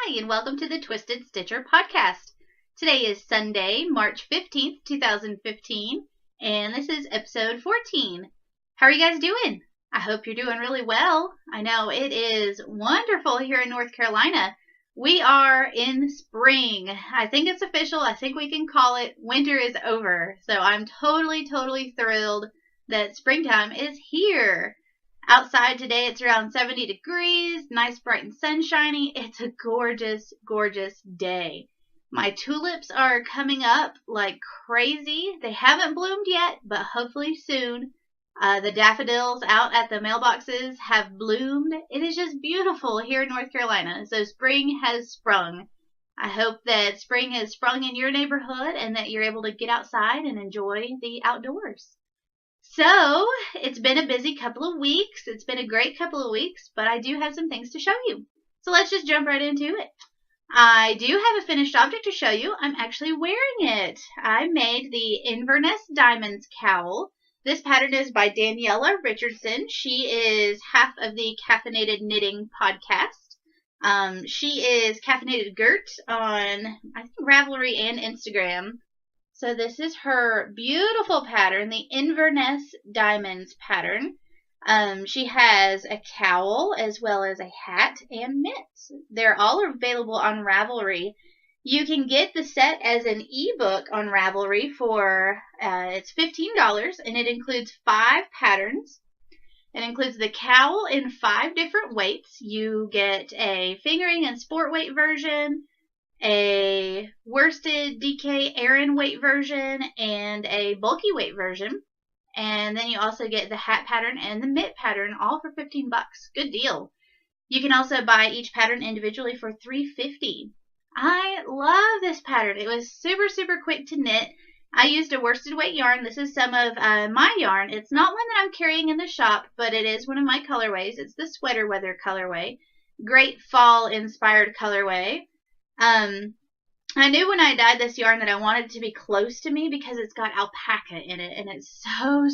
Hi, and welcome to the Twisted Stitcher podcast. Today is Sunday, March 15th, 2015, and this is episode 14. How are you guys doing? I hope you're doing really well. I know it is wonderful here in North Carolina. We are in spring. I think it's official. I think we can call it winter is over. So I'm totally thrilled that springtime is here. Outside today, it's around 70 degrees, nice, bright, and sunshiny. It's a gorgeous day. My tulips are coming up like crazy. They haven't bloomed yet, but hopefully soon. The daffodils out at the mailboxes have bloomed. It is just beautiful here in North Carolina. So spring has sprung. I hope that spring has sprung in your neighborhood and that you're able to get outside and enjoy the outdoors. So, it's been a busy couple of weeks. It's been a great couple of weeks, but I do have some things to show you. So let's just jump right into it. I do have a finished object to show you. I'm actually wearing it. I made the Inverness Diamonds cowl. This pattern is by Daniela Richardson. She is half of the Caffeinated Knitting podcast. She is Caffeinated Gert on, I think, Ravelry and Instagram. So this is her beautiful pattern, the Inverness Diamonds pattern. She has a cowl as well as a hat and mitts. They're all available on Ravelry. You can get the set as an ebook on Ravelry for, it's $15, and it includes 5 patterns. It includes the cowl in 5 different weights. You get a fingering and sport weight version, a worsted DK Aran weight version, and a bulky weight version. And then you also get the hat pattern and the mitt pattern, all for $15. Good deal. You can also buy each pattern individually for $3.50. I love this pattern. It was super quick to knit. I used a worsted weight yarn. This is some of my yarn. It's not one that I'm carrying in the shop, but it is one of my colorways. It's the sweater weather colorway. Great fall inspired colorway. I knew when I dyed this yarn that I wanted it to be close to me because it's got alpaca in it, and it's so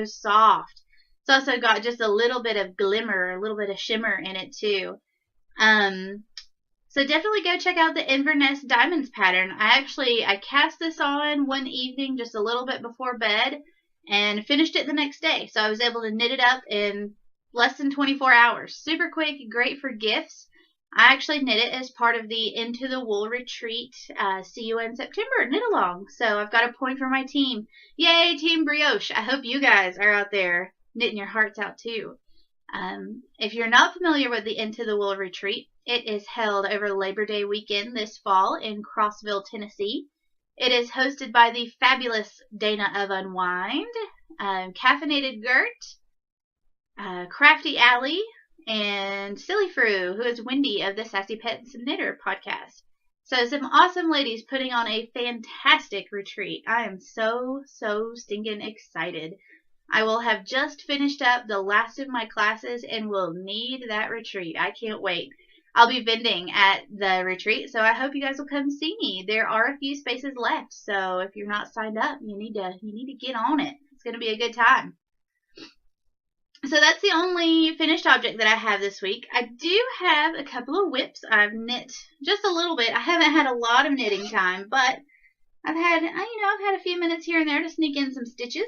soft. It's also got just a little bit of glimmer, a little bit of shimmer in it too. So definitely go check out the Inverness Diamonds pattern. I cast this on one evening just a little bit before bed and finished it the next day. So I was able to knit it up in less than 24 hours. Super quick, great for gifts. I actually knit it as part of the Into the Wool retreat. See you in September, knit along. So I've got a point for my team. Yay, Team Brioche. I hope you guys are out there knitting your hearts out too. If you're not familiar with the Into the Wool retreat, it is held over Labor Day weekend this fall in Crossville, Tennessee. It is hosted by the fabulous Dana of Unwind, Caffeinated Gert, Crafty Allie, and Silly Fru, who is Wendy of the Sassy Pets Knitter podcast. So some awesome ladies putting on a fantastic retreat. I am so stinking excited. I will have just finished up the last of my classes and will need that retreat. I can't wait. I'll be vending at the retreat, so I hope you guys will come see me. There are a few spaces left, so if you're not signed up, you need to get on it. It's going to be a good time. So that's the only finished object that I have this week. I do have a couple of whips. I've knit just a little bit. I haven't had a lot of knitting time, but I've had a few minutes here and there to sneak in some stitches.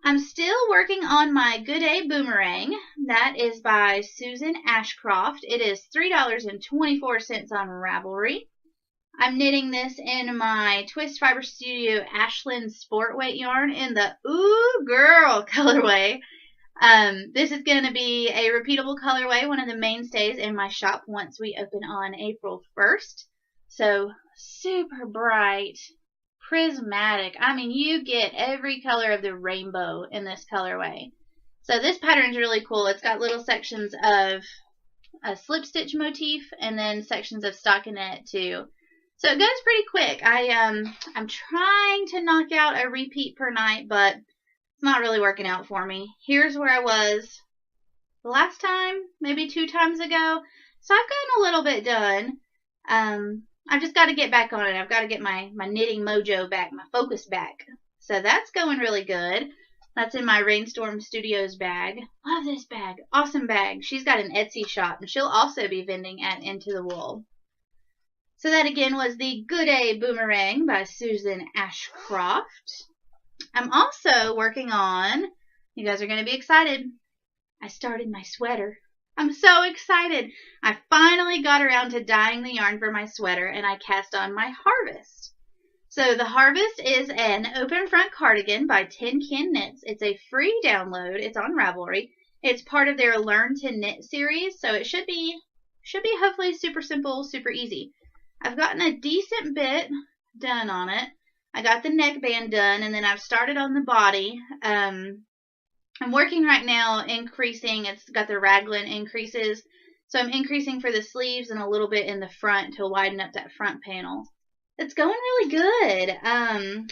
I'm still working on my Good Day Boomerang. That is by Susan Ashcroft. It is $3.24 on Ravelry. I'm knitting this in my Twist Fiber Studio Ashland Sport Weight yarn in the Ooh Girl colorway. This is going to be a repeatable colorway, one of the mainstays in my shop once we open on April 1st. So, super bright, prismatic. I mean, you get every color of the rainbow in this colorway. So this pattern is really cool. It's got little sections of a slip stitch motif and then sections of stockinette too. So it goes pretty quick. I'm trying to knock out a repeat per night, but it's not really working out for me. Here's where I was the last time, maybe 2 times ago. So I've gotten a little bit done. I've just got to get back on it. I've got to get my knitting mojo back, my focus back. So that's going really good. That's in my Rainstorm Studios bag. Love this bag. Awesome bag. She's got an Etsy shop, and she'll also be vending at Into the Wool. So that again was the Good Day Boomerang by Susan Ashcroft. I'm also working on, you guys are going to be excited, I started my sweater. I'm so excited. I finally got around to dyeing the yarn for my sweater, and I cast on my Harvest. So the Harvest is an open front cardigan by Tin Can Knits. It's a free download. It's on Ravelry. It's part of their Learn to Knit series, so it should be hopefully super simple, super easy. I've gotten a decent bit done on it. I got the neckband done, and then I've started on the body. I'm working right now increasing. It's got the raglan increases, so I'm increasing for the sleeves and a little bit in the front to widen up that front panel. It's going really good.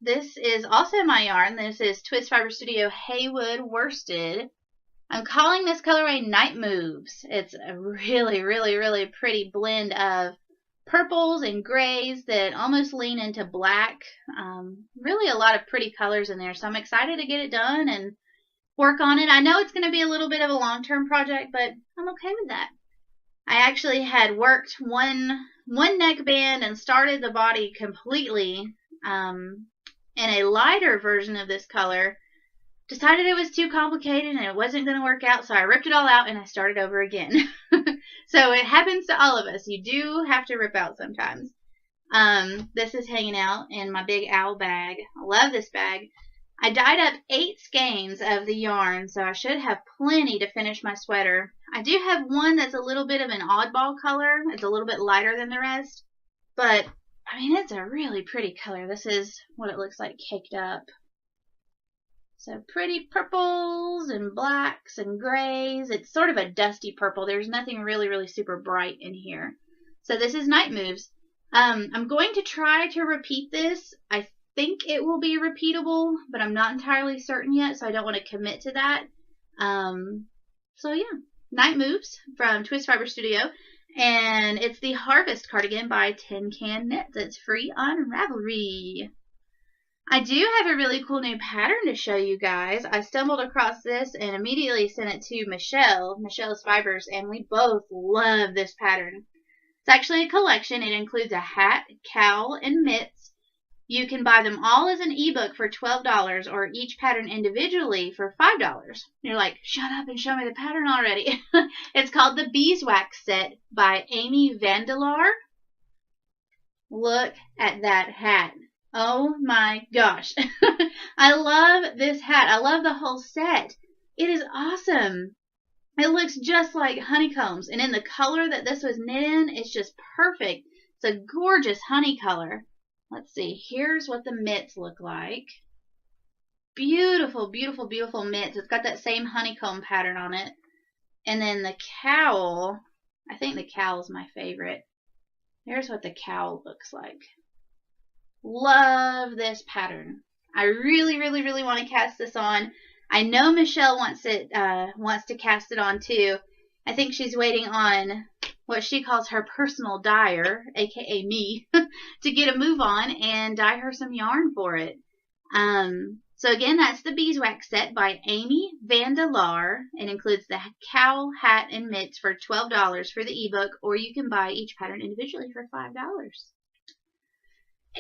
This is also my yarn. This is Twist Fiber Studio Haywood Worsted. I'm calling this colorway Night Moves. It's a really, really, really pretty blend of purples and grays that almost lean into black. Really a lot of pretty colors in there, so I'm excited to get it done and work on it. I know it's going to be a little bit of a long-term project, but I'm okay with that. I actually had worked one neckband and started the body completely in a lighter version of this color. Decided it was too complicated and it wasn't going to work out, so I ripped it all out and I started over again. So it happens to all of us. You do have to rip out sometimes. This is hanging out in my big owl bag. I love this bag. I dyed up 8 skeins of the yarn, so I should have plenty to finish my sweater. I do have one that's a little bit of an oddball color. It's a little bit lighter than the rest, but I mean, it's a really pretty color. This is what it looks like caked up. So pretty purples and blacks and grays. It's sort of a dusty purple. There's nothing really, really super bright in here. So this is Night Moves. I'm going to try to repeat this. I think it will be repeatable, but I'm not entirely certain yet, so I don't want to commit to that. So yeah, Night Moves from Twist Fiber Studio. And it's the Harvest cardigan by Tin Can Knits. It's free on Ravelry. I do have a really cool new pattern to show you guys. I stumbled across this and immediately sent it to Michelle's Fibers, and we both love this pattern. It's actually a collection. It includes a hat, cowl, and mitts. You can buy them all as an ebook for $12 or each pattern individually for $5. You're like, shut up and show me the pattern already. It's called the Beeswax Set by Amy Vandelar. Look at that hat. Oh my gosh. I love this hat. I love the whole set. It is awesome. It looks just like honeycombs. And in the color that this was knit in, it's just perfect. It's a gorgeous honey color. Let's see. Here's what the mitts look like. Beautiful, beautiful, beautiful mitts. It's got that same honeycomb pattern on it. And then the cowl. I think the cowl is my favorite. Here's what the cowl looks like. Love this pattern. I really, really, really want to cast this on. I know Michelle wants to cast it on too. I think she's waiting on what she calls her personal dyer, aka me, to get a move on and dye her some yarn for it. So again, that's the Beeswax Set by Amy Vandelar. It includes the cowl, hat, and mitts for $12 for the ebook, or you can buy each pattern individually for $5.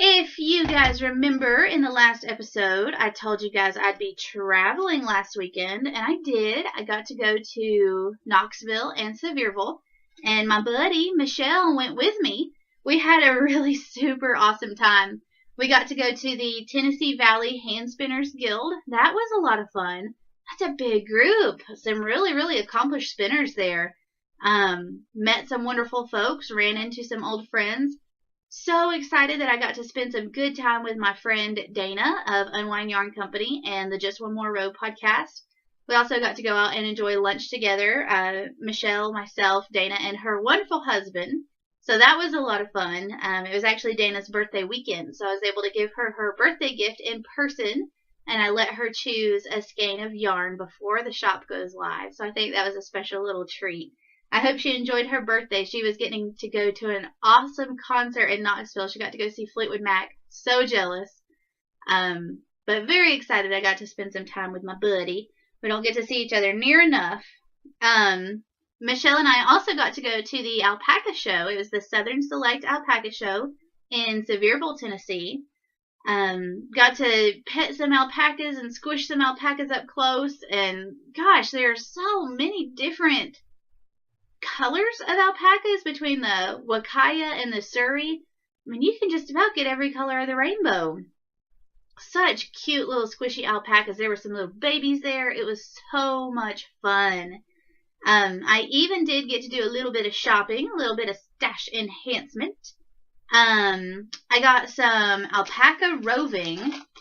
If you guys remember in the last episode, I told you guys I'd be traveling last weekend, and I did. I got to go to Knoxville and Sevierville, and my buddy Michelle went with me. We had a really super awesome time. We got to go to the Tennessee Valley Hand Spinners Guild. That was a lot of fun. That's a big group. Some really, really accomplished spinners there. Met some wonderful folks, ran into some old friends. So excited that I got to spend some good time with my friend Dana of Unwind Yarn Company and the Just One More Row podcast. We also got to go out and enjoy lunch together. Michelle, myself, Dana, and her wonderful husband. So that was a lot of fun. It was actually Dana's birthday weekend, so I was able to give her her birthday gift in person, and I let her choose a skein of yarn before the shop goes live. So I think that was a special little treat. I hope she enjoyed her birthday. She was getting to go to an awesome concert in Knoxville. She got to go see Fleetwood Mac. So jealous. But very excited I got to spend some time with my buddy. We don't get to see each other near enough. Michelle and I also got to go to the Alpaca Show. It was the Southern Select Alpaca Show in Sevierville, Tennessee. Got to pet some alpacas and squish some alpacas up close. And gosh, there are so many different colors of alpacas between the Wakaya and the Surrey. I mean, you can just about get every color of the rainbow. Such cute little squishy alpacas. There were some little babies there. It was so much fun. I even did get to do a little bit of shopping, a little bit of stash enhancement. I got some alpaca roving.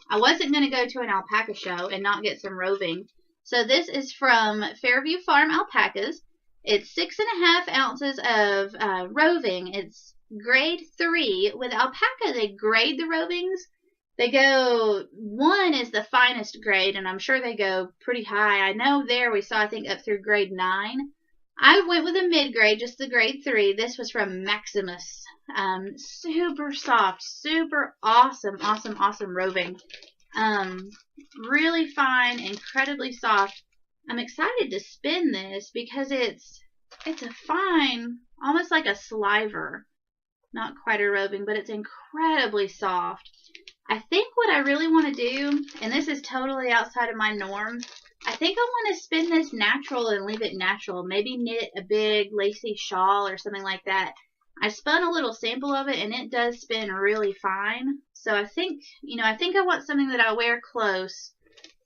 I wasn't going to go to an alpaca show and not get some roving. So this is from Fairview Farm Alpacas. It's 6.5 ounces of roving. It's grade 3. With alpaca, they grade the rovings. They go, 1 is the finest grade, and I'm sure they go pretty high. I know there we saw, I think, up through grade 9. I went with a mid-grade, just the grade 3. This was from Maximus. Super soft, super awesome roving. Really fine, incredibly soft. I'm excited to spin this because it's a fine, almost like a sliver. Not quite a roving, but it's incredibly soft. I think what I really want to do, and this is totally outside of my norm, I think I want to spin this natural and leave it natural. Maybe knit a big lacy shawl or something like that. I spun a little sample of it and it does spin really fine. So I think, I want something that I'll wear close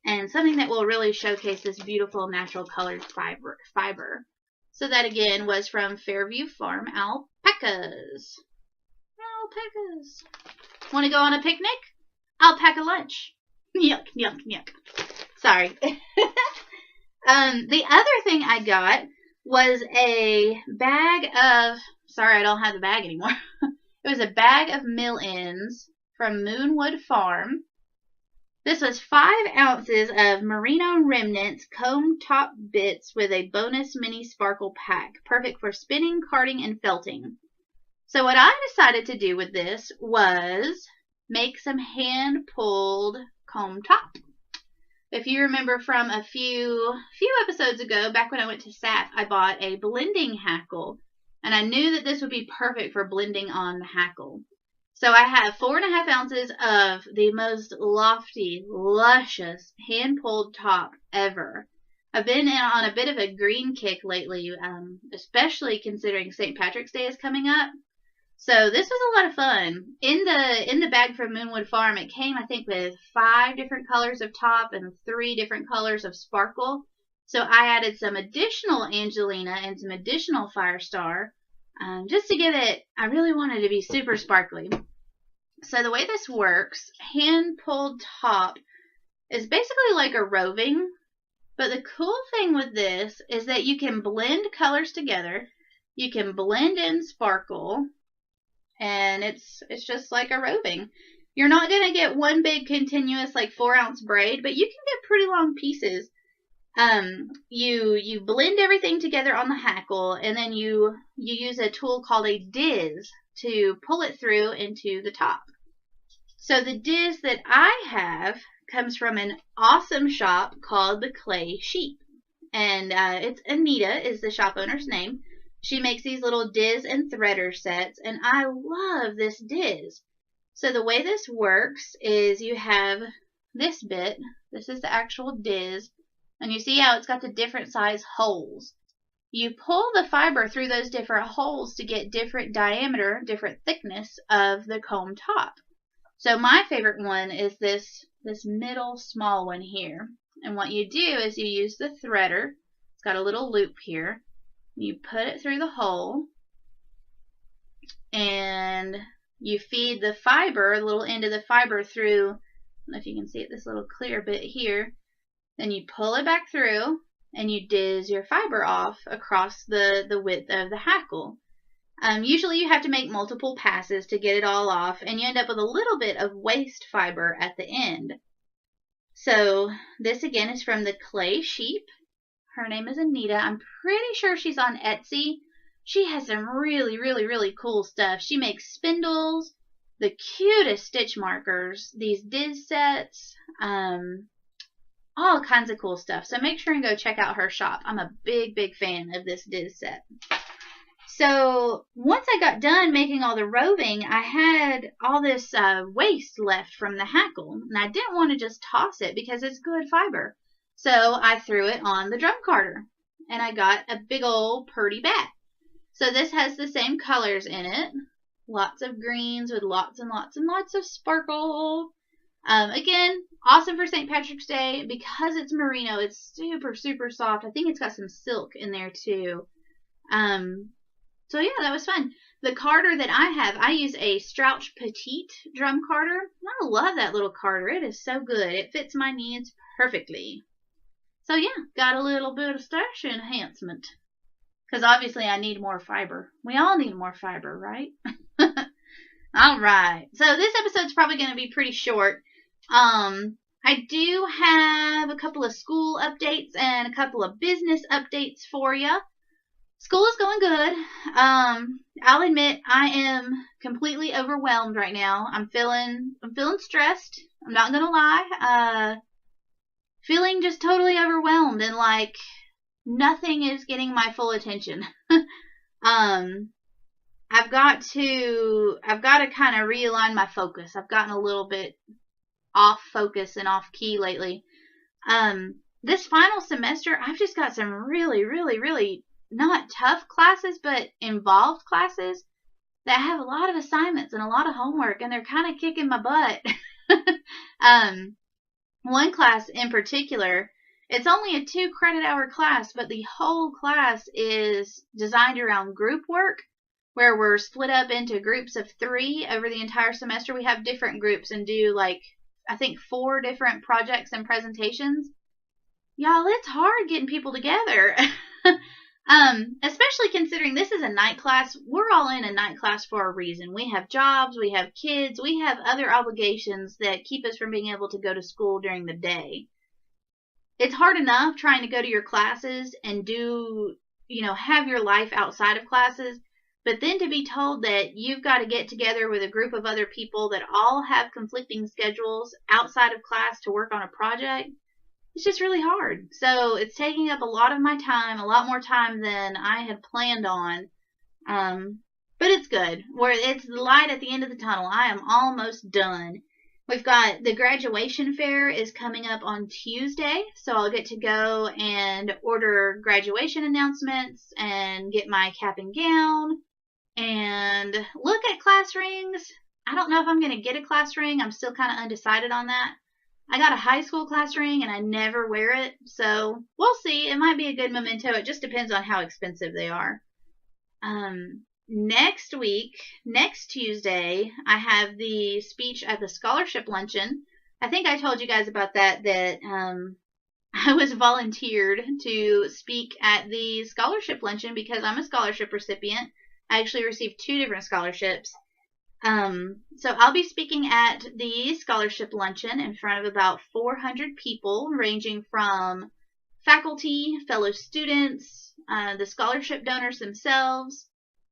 and something that will really showcase this beautiful natural colored fiber. So that again was from Fairview Farm Alpacas. Alpacas. Want to go on a picnic? Alpaca lunch. Yuck, yuck, yuck. Sorry. The other thing I got was a bag of, sorry, I don't have the bag anymore. It was a bag of mill ends from Moonwood Farm. This was 5 ounces of merino remnants comb top bits with a bonus mini sparkle pack. Perfect for spinning, carding, and felting. So what I decided to do with this was make some hand-pulled comb top. If you remember from a few episodes ago, back when I went to SAP, I bought a blending hackle. And I knew that this would be perfect for blending on the hackle. So I have 4.5 ounces of the most lofty, luscious, hand-pulled top ever. I've been on a bit of a green kick lately, especially considering St. Patrick's Day is coming up. So this was a lot of fun. In the bag from Moonwood Farm, it came, I think, with 5 different colors of top and 3 different colors of sparkle. So I added some additional Angelina and some additional Firestar, just to give it, I really wanted to be super sparkly. So the way this works, hand-pulled top is basically like a roving, but the cool thing with this is that you can blend colors together, you can blend in sparkle, and it's just like a roving. You're not going to get one big continuous like 4-ounce braid, but you can get pretty long pieces. You blend everything together on the hackle, and then you use a tool called a diz to pull it through into the top. So the diz that I have comes from an awesome shop called the Clay Sheep, and it's Anita is the shop owner's name. She makes these little diz and threader sets, and I love this diz. So the way this works is you have this bit. This is the actual diz. And you see how it's got the different size holes. You pull the fiber through those different holes to get different diameter, different thickness of the comb top. So my favorite one is this middle small one here. And what you do is you use the threader. It's got a little loop here. You put it through the hole. And you feed the fiber, the little end of the fiber through, I don't know if you can see it, this little clear bit here. Then you pull it back through and you diz your fiber off across the width of the hackle. Usually you have to make multiple passes to get it all off, and you end up with a little bit of waste fiber at the end. So this again is from the Clay Sheep. Her name is Anita. I'm pretty sure she's on Etsy. She has some really, really, really cool stuff. She makes spindles, the cutest stitch markers, these diz sets, all kinds of cool stuff. So make sure and go check out her shop. I'm a big, big fan of this Diz set. So once I got done making all the roving, I had all this waste left from the hackle, and I didn't want to just toss it because it's good fiber. So I threw it on the drum carder, and I got a big old purdy bat. So this has the same colors in it, lots of greens with lots and lots and lots of sparkle. Again, awesome for St. Patrick's Day because it's merino. It's super, super soft. I think it's got some silk in there too. So yeah, that was fun. The carder that I have, I use a Strouch Petite drum carder. I love that little carder. It is so good. It fits my needs perfectly. So yeah, got a little bit of stash enhancement. Because obviously I need more fiber. We all need more fiber, right? Alright, so this episode's probably going to be pretty short. I do have a couple of school updates and a couple of business updates for you. School is going good. I'll admit I am completely overwhelmed right now. I'm feeling stressed. I'm not gonna lie. Feeling just totally overwhelmed and like nothing is getting my full attention. I've got to kind of realign my focus. I've gotten a little bit off focus and off key lately. This final semester, I've just got some really, really, really not tough classes, but involved classes that have a lot of assignments and a lot of homework, and they're kind of kicking my butt. One class in particular, it's only a 2 credit hour class, but the whole class is designed around group work, where we're split up into groups of 3 over the entire semester. We have different groups and do like, I think 4 different projects and presentations. Y'all, it's hard getting people together. Especially considering this is a night class. We're all in a night class for a reason. We have jobs, we have kids, we have other obligations that keep us from being able to go to school during the day. It's hard enough trying to go to your classes and do, have your life outside of classes, but then to be told that you've got to get together with a group of other people that all have conflicting schedules outside of class to work on a project, it's just really hard. So it's taking up a lot of my time, a lot more time than I had planned on. But it's good. It's the light at the end of the tunnel. I am almost done. We've got the graduation fair is coming up on Tuesday, so I'll get to go and order graduation announcements and get my cap and gown and look at class rings. I don't know if I'm going to get a class ring. I'm still kind of undecided on that. I got a high school class ring and I never wear it, so we'll see. It might be a good memento. It just depends on how expensive they are. Next week, next Tuesday, I have the speech at the scholarship luncheon. I think I told you guys about that I was volunteered to speak at the scholarship luncheon because I'm a scholarship recipient. I actually received 2 different scholarships. So I'll be speaking at the scholarship luncheon in front of about 400 people, ranging from faculty, fellow students, the scholarship donors themselves,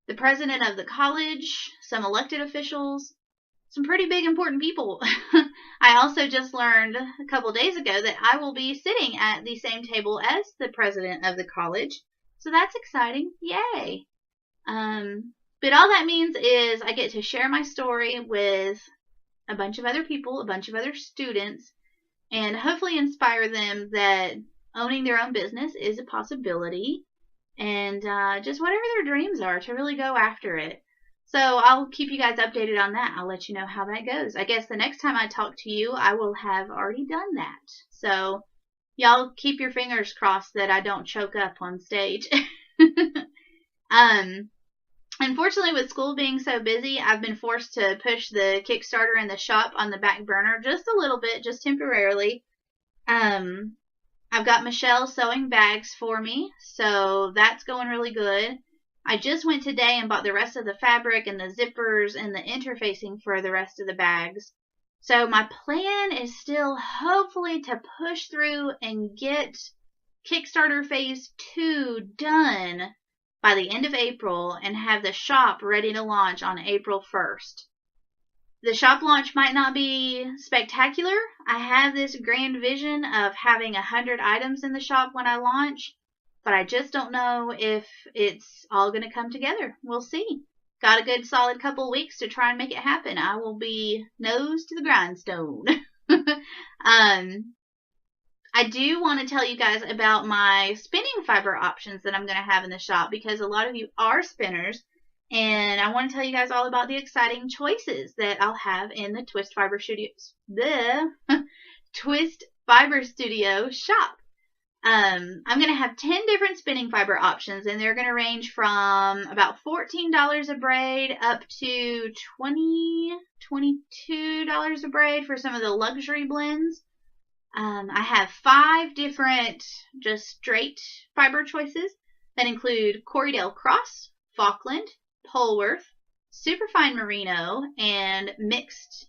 the president of the college, some elected officials, some pretty big important people. I also just learned a couple days ago that I will be sitting at the same table as the president of the college, so that's exciting. Yay! But all that means is I get to share my story with a bunch of other people, a bunch of other students, and hopefully inspire them that owning their own business is a possibility, and just whatever their dreams are, to really go after it. So I'll keep you guys updated on that. I'll let you know how that goes. I guess the next time I talk to you, I will have already done that. So y'all keep your fingers crossed that I don't choke up on stage. Unfortunately, with school being so busy, I've been forced to push the Kickstarter and the shop on the back burner just a little bit, just temporarily. I've got Michelle sewing bags for me, so that's going really good. I just went today and bought the rest of the fabric and the zippers and the interfacing for the rest of the bags. So my plan is still hopefully to push through and get Kickstarter Phase 2 done by the end of April and have the shop ready to launch on April 1st. The shop launch might not be spectacular. I have this grand vision of having 100 items in the shop when I launch, but I just don't know if it's all going to come together. We'll see. Got a good solid couple weeks to try and make it happen. I will be nose to the grindstone. I do want to tell you guys about my spinning fiber options that I'm going to have in the shop, because a lot of you are spinners, and I want to tell you guys all about the exciting choices that I'll have in the Twist Fiber Studio shop. I'm going to have 10 different spinning fiber options, and they're going to range from about $14 a braid up to $22 a braid for some of the luxury blends. I have 5 different just straight fiber choices that include Corriedale Cross, Falkland, Polworth, Superfine Merino, and Blueface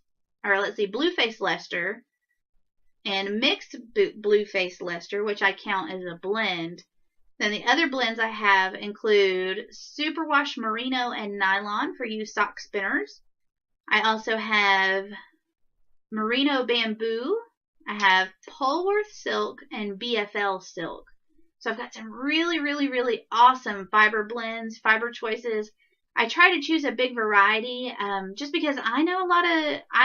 Leicester, and mixed Blueface Leicester, which I count as a blend. Then the other blends I have include Superwash Merino and Nylon for you sock spinners. I also have Merino Bamboo. I have Polworth Silk and BFL Silk. So I've got some really, really, really awesome fiber blends, fiber choices. I try to choose a big variety just because I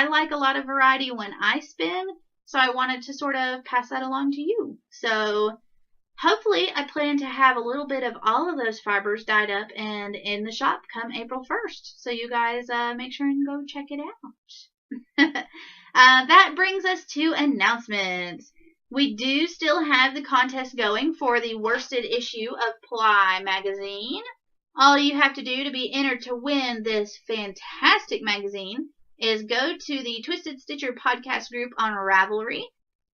like a lot of variety when I spin. So I wanted to sort of pass that along to you. So hopefully I plan to have a little bit of all of those fibers dyed up and in the shop come April 1st. So you guys make sure and go check it out. That brings us to announcements. We do still have the contest going for the worsted issue of Ply magazine. All you have to do to be entered to win this fantastic magazine is go to the Twisted Stitcher podcast group on Ravelry,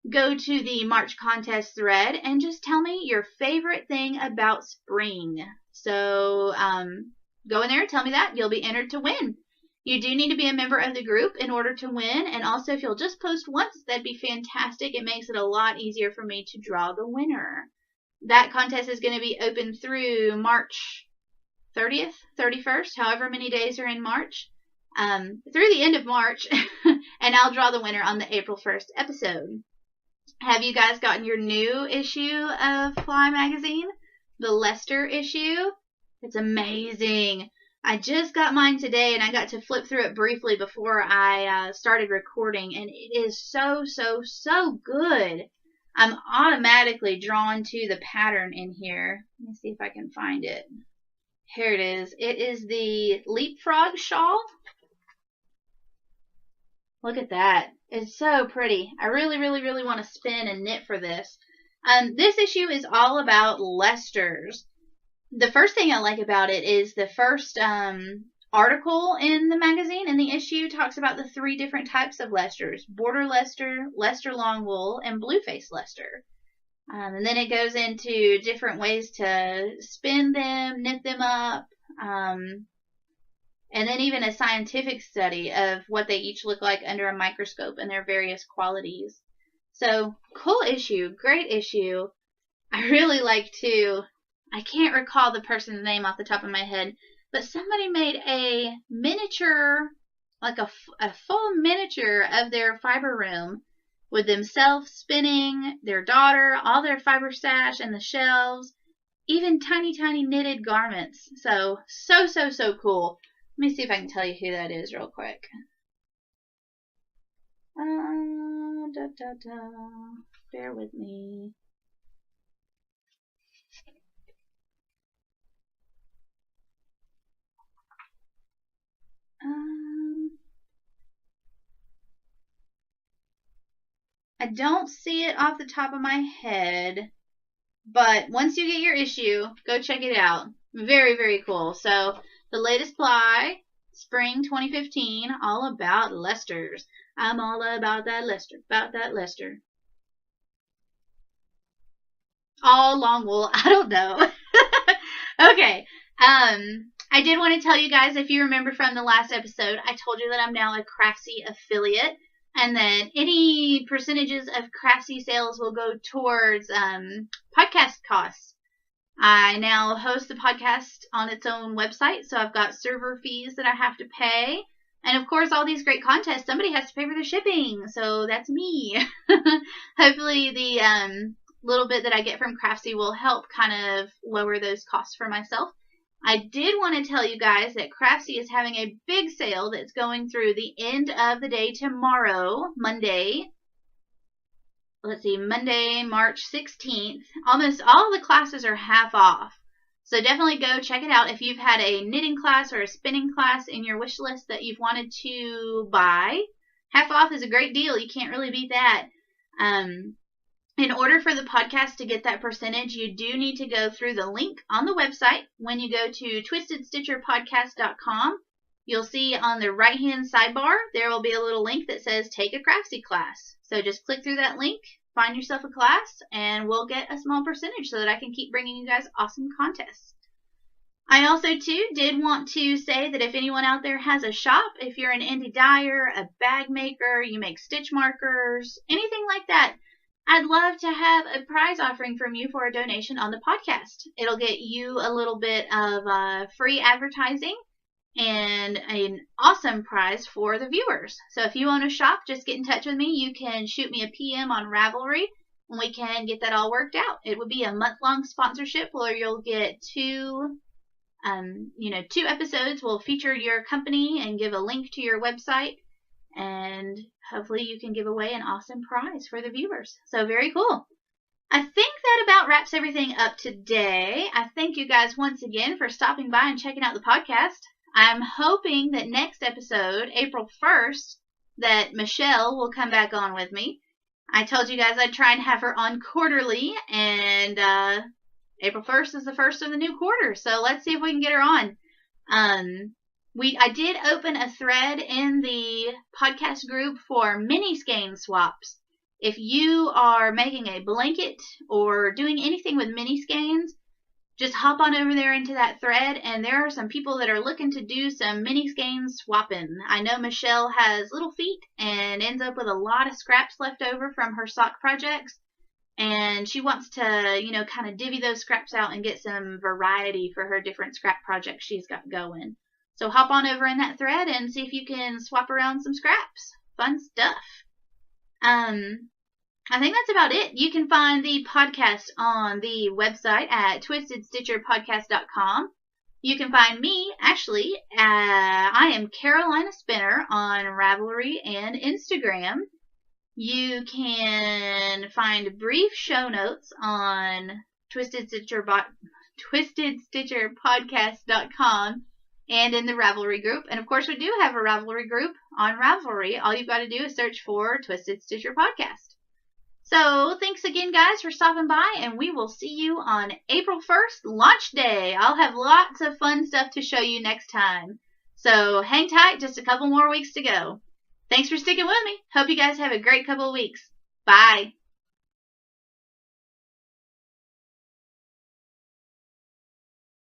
go to the March contest thread, and just tell me your favorite thing about spring. So go in there, tell me that. You'll be entered to win. You do need to be a member of the group in order to win, and also if you'll just post once, that'd be fantastic. It makes it a lot easier for me to draw the winner. That contest is going to be open through March 30th, 31st, however many days are in March, through the end of March, and I'll draw the winner on the April 1st episode. Have you guys gotten your new issue of Ply magazine? The Leicester issue? It's amazing. I just got mine today, and I got to flip through it briefly before I started recording, and it is so, so, so good. I'm automatically drawn to the pattern in here. Let me see if I can find it. Here it is. It is the Leapfrog shawl. Look at that. It's so pretty. I really, really, really want to spin and knit for this. This issue is all about Leicesters. The first thing I like about it is the first article in the magazine, in the issue, talks about the 3 different types of Leicesters: Border Leicester, Leicester Long Wool, and Blueface Leicester. And then it goes into different ways to spin them, knit them up, and then even a scientific study of what they each look like under a microscope and their various qualities. So, cool issue, great issue. I really like to, I can't recall the person's name off the top of my head, but somebody made a miniature, like a full miniature of their fiber room with themselves spinning, their daughter, all their fiber stash, and the shelves, even tiny, tiny knitted garments. So cool. Let me see if I can tell you who that is real quick. Bear with me. I don't see it off the top of my head, but once you get your issue, go check it out. Very, very cool. So, the latest Ply, spring 2015, all about Leicesters. I'm all about that Leicester, All long wool, I don't know. Okay, I did want to tell you guys, if you remember from the last episode, I told you that I'm now a Craftsy affiliate, and that any percentages of Craftsy sales will go towards podcast costs. I now host the podcast on its own website, so I've got server fees that I have to pay. And of course, all these great contests, somebody has to pay for the shipping, so that's me. Hopefully the little bit that I get from Craftsy will help kind of lower those costs for myself. I did want to tell you guys that Craftsy is having a big sale that's going through the end of the day tomorrow, Monday. Let's see, Monday, March 16th. Almost all the classes are half off. So definitely go check it out if you've had a knitting class or a spinning class in your wish list that you've wanted to buy. Half off is a great deal. You can't really beat that. In order for the podcast to get that percentage, you do need to go through the link on the website. When you go to twistedstitcherpodcast.com, you'll see on the right-hand sidebar, there will be a little link that says Take a Craftsy Class. So just click through that link, find yourself a class, and we'll get a small percentage so that I can keep bringing you guys awesome contests. I also, too, did want to say that if anyone out there has a shop, if you're an indie dyer, a bag maker, you make stitch markers, anything like that, I'd love to have a prize offering from you for a donation on the podcast. It'll get you a little bit of free advertising and an awesome prize for the viewers. So if you own a shop, just get in touch with me. You can shoot me a PM on Ravelry, and we can get that all worked out. It would be a month-long sponsorship where you'll get two episodes will feature your company and give a link to your website, and hopefully you can give away an awesome prize for the viewers. So very cool. I think that about wraps everything up today. I thank you guys once again for stopping by and checking out the podcast. I'm hoping that next episode, April 1st, that Michelle will come back on with me. I told you guys I'd try and have her on quarterly, and April 1st is the first of the new quarter, so let's see if we can get her on. I did open a thread in the podcast group for mini skein swaps. If you are making a blanket or doing anything with mini skeins, just hop on over there into that thread, and there are some people that are looking to do some mini skein swapping. I know Michelle has little feet and ends up with a lot of scraps left over from her sock projects, and she wants to, kind of divvy those scraps out and get some variety for her different scrap projects she's got going. So hop on over in that thread and see if you can swap around some scraps. Fun stuff. I think that's about it. You can find the podcast on the website at twistedstitcherpodcast.com. You can find me, actually, I am Carolina Spinner on Ravelry and Instagram. You can find brief show notes on twistedstitcherpodcast.com and in the Ravelry group. And of course, we do have a Ravelry group on Ravelry. All you've got to do is search for Twisted Stitcher Podcast. So thanks again, guys, for stopping by, and we will see you on April 1st, launch day. I'll have lots of fun stuff to show you next time. So hang tight, just a couple more weeks to go. Thanks for sticking with me. Hope you guys have a great couple of weeks. Bye.